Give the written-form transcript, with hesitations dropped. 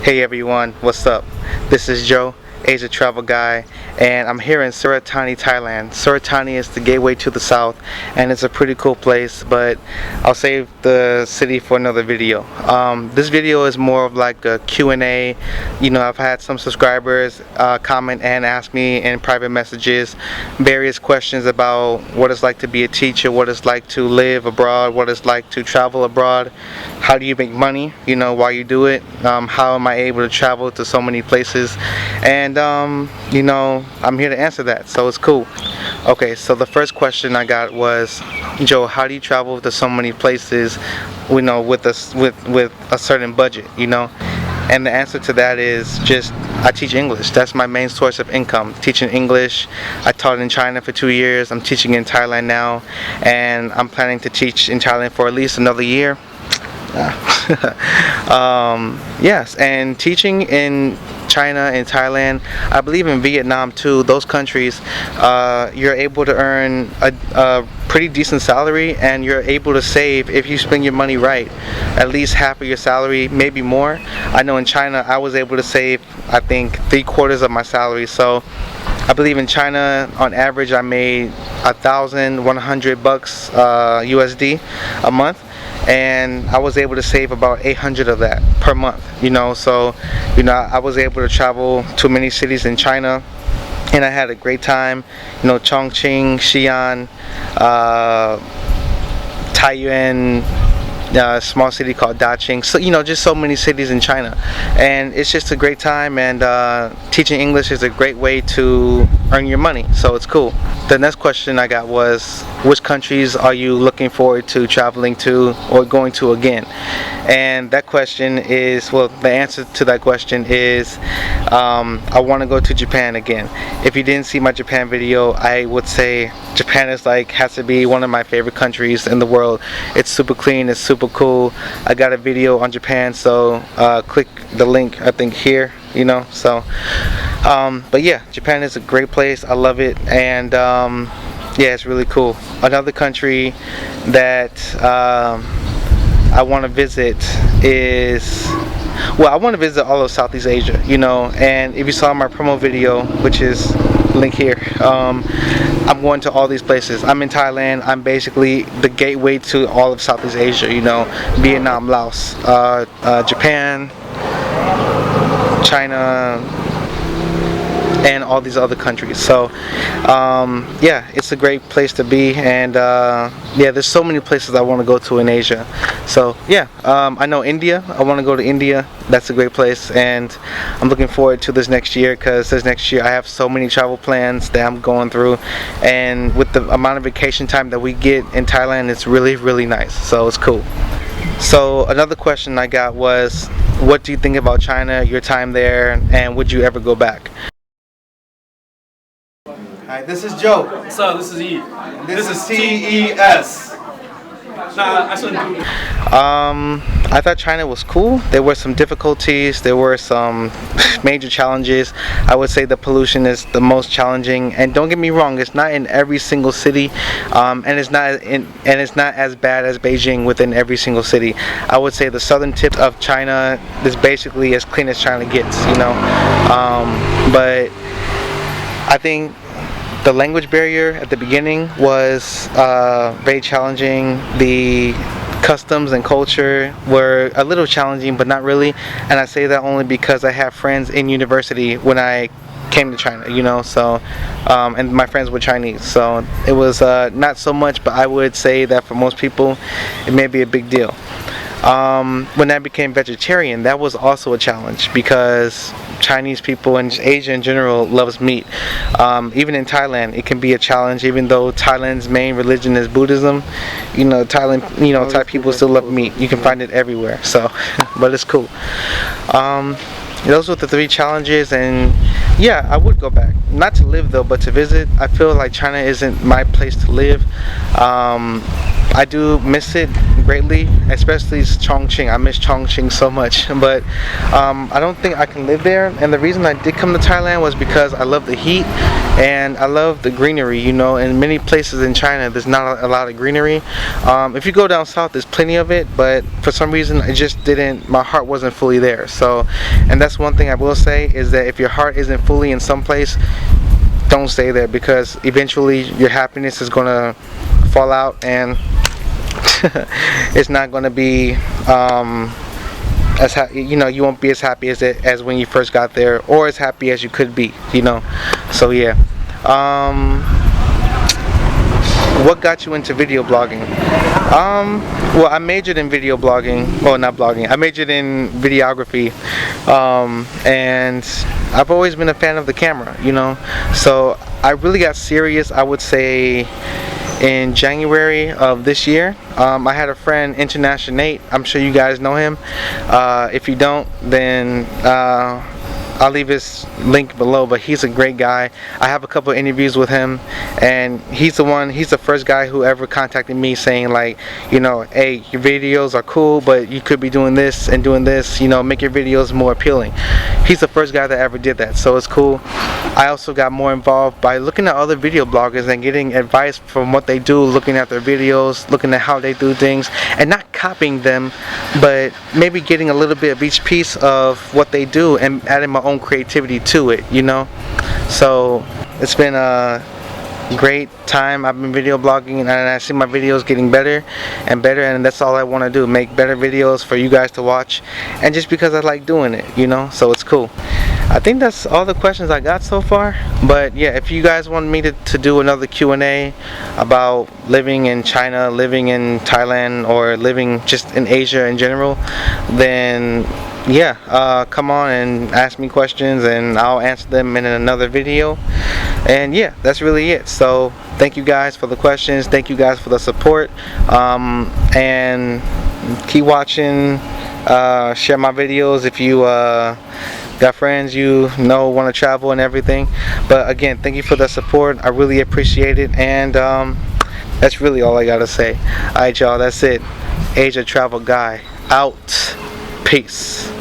Hey everyone, what's up? This is Joe, Asia Travel Guy, and I'm here in Surat Thani, Thailand. Surat Thani is the gateway to the south, and it's a pretty cool place, but I'll save the city for another video. This video is more of like a Q&A. You know, I've had some subscribers comment and ask me in private messages various questions about what it's like to be a teacher, what it's like to live abroad, what it's like to travel abroad, how do you make money, you know, while you do it, how am I able to travel to so many places, and you know, I'm here to answer that, so it's cool. Okay, so the first question I got was, Joe, how do you travel to so many places, you know, with a certain budget, you know? And the answer to that is just, I teach English. That's my main source of income, teaching English. I taught in China for 2 years. I'm teaching in Thailand now, and I'm planning to teach in Thailand for at least another year. Yes, and teaching in China and Thailand, I believe in Vietnam too, those countries, you're able to earn a pretty decent salary, and you're able to save, if you spend your money right, at least half of your salary, maybe more. I know in China I was able to save, I think, 3/4 of my salary. So I believe in China on average I made $1,100 USD a month, and I was able to save about 800 of that per month, you know. So, you know, I was able to travel to many cities in China, and I had a great time, you know, Chongqing, Xi'an, Taiyuan, small city called Daqing. So, you know, just so many cities in China, and it's just a great time, and teaching English is a great way to earn your money, so it's cool. The next question I got was, which countries are you looking forward to traveling to or going to again? And that question is, well, the answer to that question is, I want to go to Japan again. If you didn't see my Japan video, I would say Japan is like, has to be one of my favorite countries in the world. It's super clean, it's super cool. I got a video on Japan, so click the link, I think, here, you know. So but yeah, Japan is a great place. I love it, and yeah, it's really cool. Another country that I want to visit is, well, I want to visit all of Southeast Asia, you know. And if you saw my promo video, which is link here, I'm going to all these places. I'm in Thailand. I'm basically the gateway to all of Southeast Asia, you know, Vietnam, Laos, Japan, China, and all these other countries. So yeah, it's a great place to be, and yeah, there's so many places I want to go to in Asia. So yeah, I know India, I want to go to India. That's a great place, and I'm looking forward to this next year, because this next year I have so many travel plans that I'm going through, and with the amount of vacation time that we get in Thailand, it's really, really nice, so it's cool. So another question I got was, what do you think about China, your time there, and would you ever go back? Hi, this is Joe. What's up? This is E. This is TES. Nah, I shouldn't do it. I thought China was cool. There were some difficulties. There were some major challenges. I would say the pollution is the most challenging. And don't get me wrong, it's not in every single city, and it's not as bad as Beijing within every single city. I would say the southern tip of China is basically as clean as China gets, you know. But I think the language barrier at the beginning was very challenging. The customs and culture were a little challenging, but not really. And I say that only because I have friends in university when I came to China, you know. So and my friends were Chinese, so it was not so much, but I would say that for most people it may be a big deal. When I became vegetarian, that was also a challenge, because Chinese people and just Asia in general loves meat. Even in Thailand, it can be a challenge, even though Thailand's main religion is Buddhism. You know, Thai people still love meat. You can find it everywhere. So, but it's cool. Those were the 3 challenges, and yeah, I would go back. Not to live though, but to visit. I feel like China isn't my place to live. I do miss it greatly, especially Chongqing. I miss Chongqing so much, but I don't think I can live there. And the reason I did come to Thailand was because I love the heat, and I love the greenery. You know, in many places in China, there's not a lot of greenery. If you go down south, there's plenty of it, but for some reason, it just didn't. My heart wasn't fully there. So, and that's one thing I will say is that if your heart isn't fully in some place, don't stay there, because eventually your happiness is gonna fall out, and it's not gonna be you know, you won't be as happy as when you first got there, or as happy as you could be, you know. So yeah. What got you into video blogging? Well, I majored in video blogging. Well, not blogging. I majored in videography, and I've always been a fan of the camera, you know. So I really got serious, I would say, in January of this year. I had a friend, International Nate. I'm sure you guys know him. If you don't, then I'll leave his link below, but he's a great guy. I have a couple of interviews with him, and he's the first guy who ever contacted me saying, like, you know, hey, your videos are cool, but you could be doing this and doing this, you know, make your videos more appealing. He's the first guy that ever did that, so it's cool. I also got more involved by looking at other video bloggers and getting advice from what they do, looking at their videos, looking at how they do things, and not copying them, but maybe getting a little bit of each piece of what they do and adding my own creativity to it, you know. So it's been a great time. I've been video blogging, and I see my videos getting better and better, and that's all I want to do, make better videos for you guys to watch, and just because I like doing it, you know. So it's cool. I think that's all the questions I got so far, but yeah, if you guys want me to do another Q&A about living in China, living in Thailand, or living just in Asia in general, then yeah, come on and ask me questions, and I'll answer them in another video. And yeah, that's really it. So thank you guys for the questions, thank you guys for the support, and keep watching. Share my videos if you got friends you know want to travel and everything. But again, thank you for the support. I really appreciate it, and that's really all I gotta say. Alright y'all, that's it. Asia Travel Guy out. Peace.